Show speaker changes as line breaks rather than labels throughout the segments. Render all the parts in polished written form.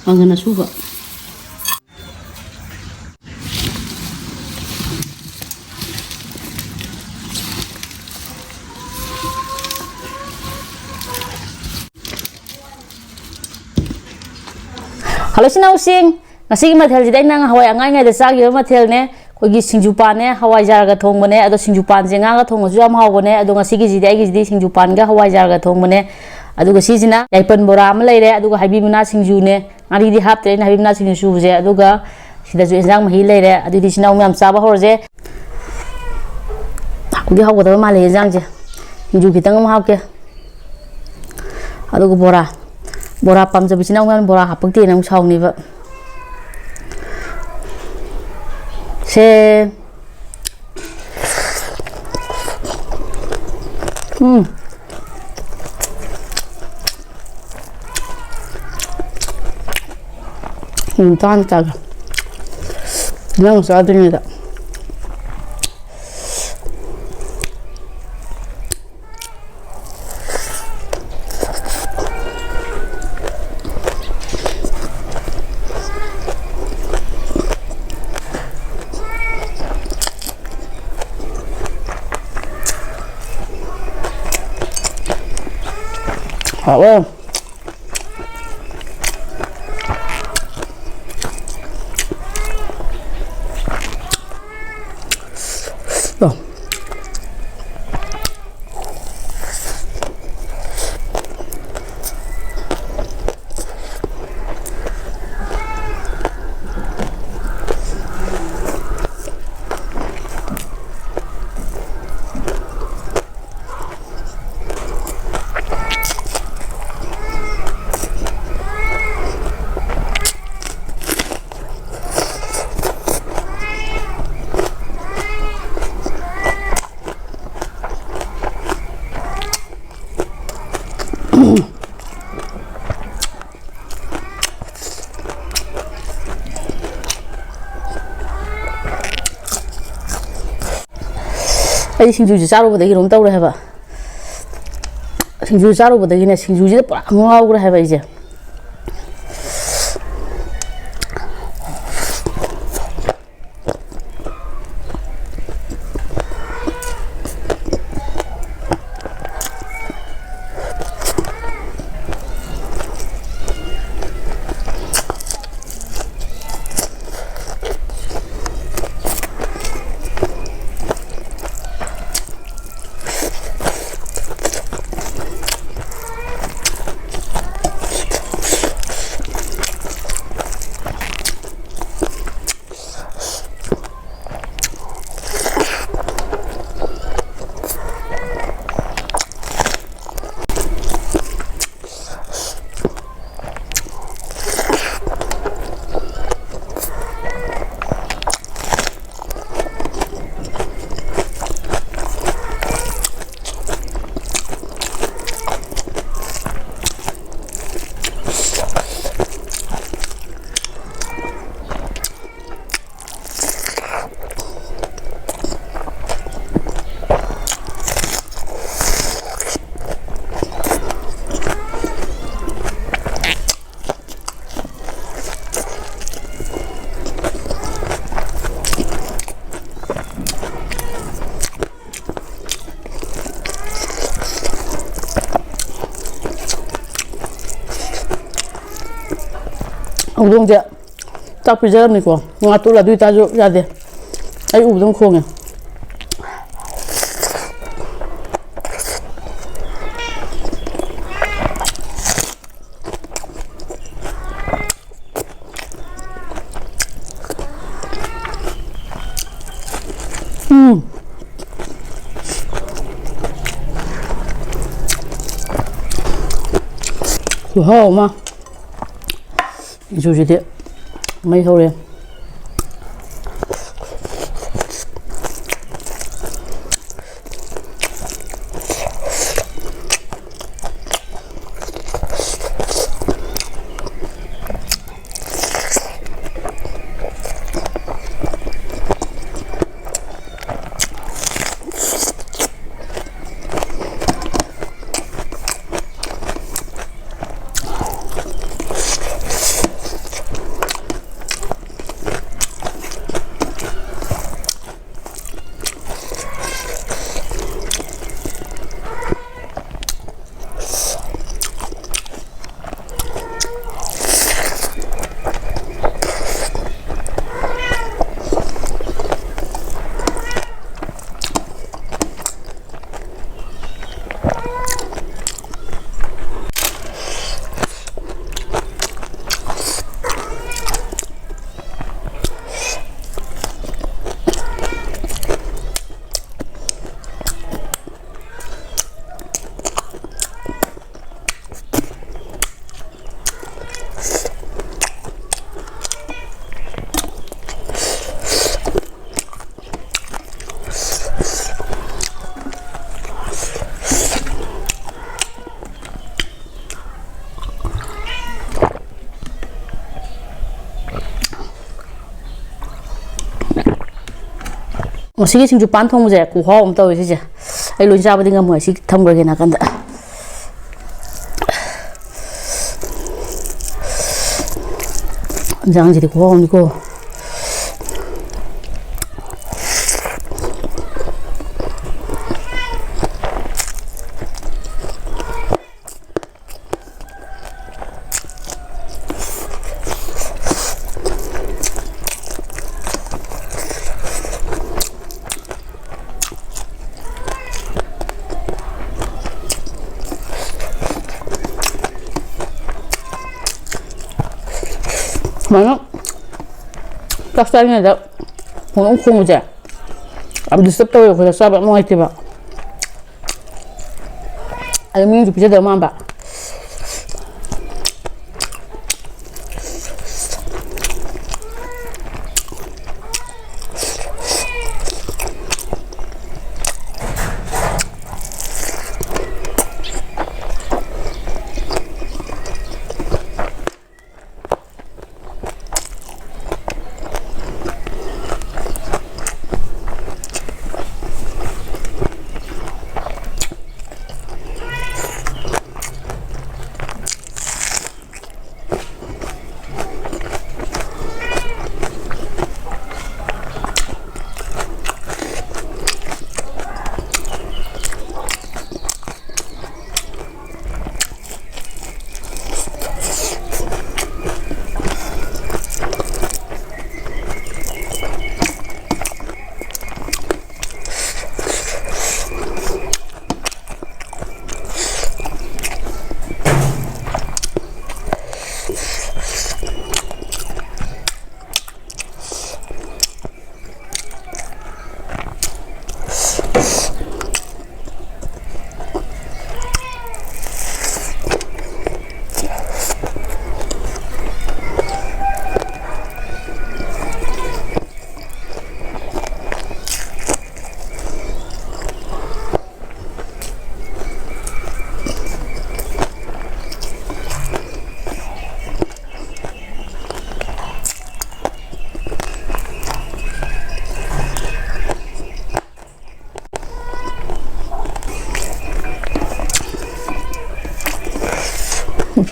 ꯃꯪꯒꯟ ꯑꯁꯨꯕ Halo sinausing ngasi mathel jidai nang hawai angai ngai da chagi mathel ne kogi singjupan ne hawai jar ga thong bane ado singjupan je nga ga thong ju am haw bane ado ngasi gi jidai gi jidai singjupan ga hawai jar ga thong bane ado ga si jina yaipan bora am leire ado ga habi muna singju ne ngari di hap tre na habi muna singju su je ado ga sida ju enjang mahi leire ado di sinau myam chaba horje kogi haw ga da ma le enjang je singju kitang am haw ke ado ga bora pam jabi sinau ngan bora hapak ti nang chaw ni ba se tan ta nang sa dini da好了，ai singju ji charu badagi rom taw re haba singju charu badagi ne singju ji pura ngaw re haba ije Udong je tak pizza ni ko ngatu la du ta jo ya de ai udong khong ya Wow ma dù gì thế mấy thôi đi ꯃꯁꯤꯒꯤ ꯁꯤꯡꯖꯨ ꯄꯥꯟ ꯊꯣꯡꯕꯁꯦ ꯈꯨꯍꯥꯎ ꯑꯃ ꯇꯧꯋꯦ ꯁꯤꯁꯦ ꯑꯩ ꯂꯣꯏ ꯆꯥꯕꯗꯤ ꯉꯝꯃꯣꯏ ꯁꯤ ꯊꯝꯈ꯭ꯔꯒꯦ ꯅꯥꯀꯟꯗ ꯏꯟꯖꯥꯡꯁꯤꯗꯤ ꯈꯨꯍꯥꯎ ꯑꯃꯅꯤꯀꯣ ꯁꯨꯃꯥꯏꯅ ꯆꯥꯛ ꯆꯥꯔꯤꯉꯩꯗ ꯈꯣꯡ ꯈꯣꯡꯕꯁꯦ ꯌꯥꯝ ꯗꯤꯁꯇꯔꯕ ꯇꯧꯋꯦ ꯑꯩꯈꯣꯏꯗ ꯆꯥꯕ ꯌꯥꯝ ꯅꯨꯡꯉꯥꯏꯇꯦꯕ ꯑꯗ ꯃꯤꯅꯁꯨ ꯄꯤꯖꯗꯕ ꯃꯥꯟꯕ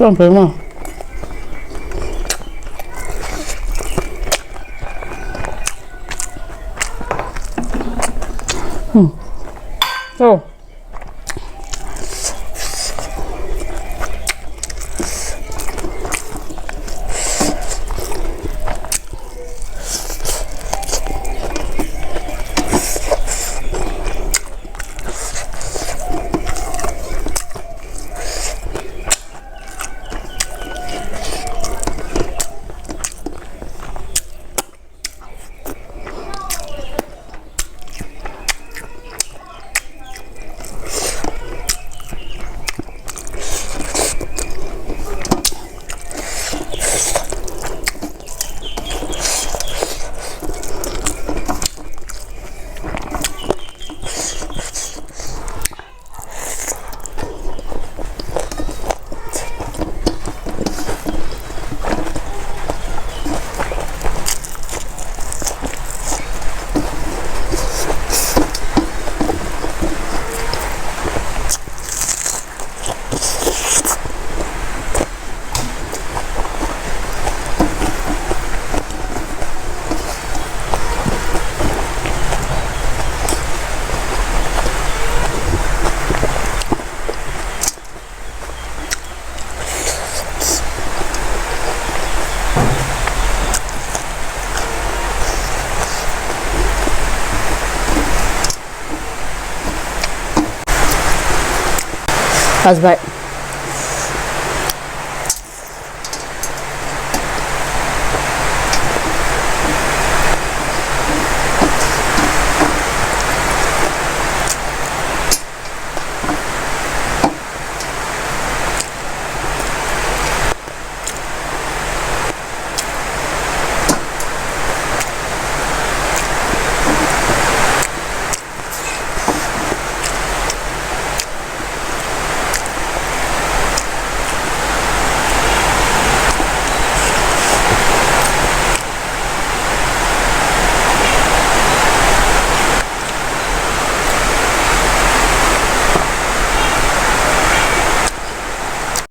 좀 별마 또 That's right.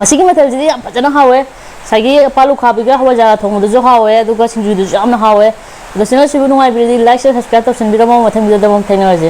ꯑꯁꯤꯒꯤ ꯃꯊꯦꯜꯁꯤꯗꯤ ꯌꯥꯝ ꯐꯖꯅ ꯍꯥꯎꯋꯦ ꯉꯁꯥꯏꯒꯤ ꯄꯥꯂꯨ ꯈꯥꯕꯤꯒ ꯍꯋꯥꯏꯖꯥꯔ ꯊꯣꯡꯕꯗꯨꯁꯨ ꯍꯥꯎꯋꯦ ꯑꯗꯨꯒ ꯁꯤꯡꯖꯨꯗꯨꯁꯨ ꯌꯥꯝꯅ ꯍꯥꯎꯋꯦ ꯑꯗꯣ ꯆꯦꯅꯦꯜꯁꯤꯕꯨ ꯅꯨꯡꯉꯥꯏꯕꯤꯔꯗꯤ ꯂꯥꯏꯛ ꯁꯕꯁꯀ꯭ꯔꯥꯏꯕ ꯇꯧꯁꯟꯕꯤꯔꯝꯃꯣ ꯃꯊꯪ ꯚꯤꯗꯤꯑꯣꯗ ꯑꯃꯨꯛ ꯊꯦꯡꯅꯔꯁꯦ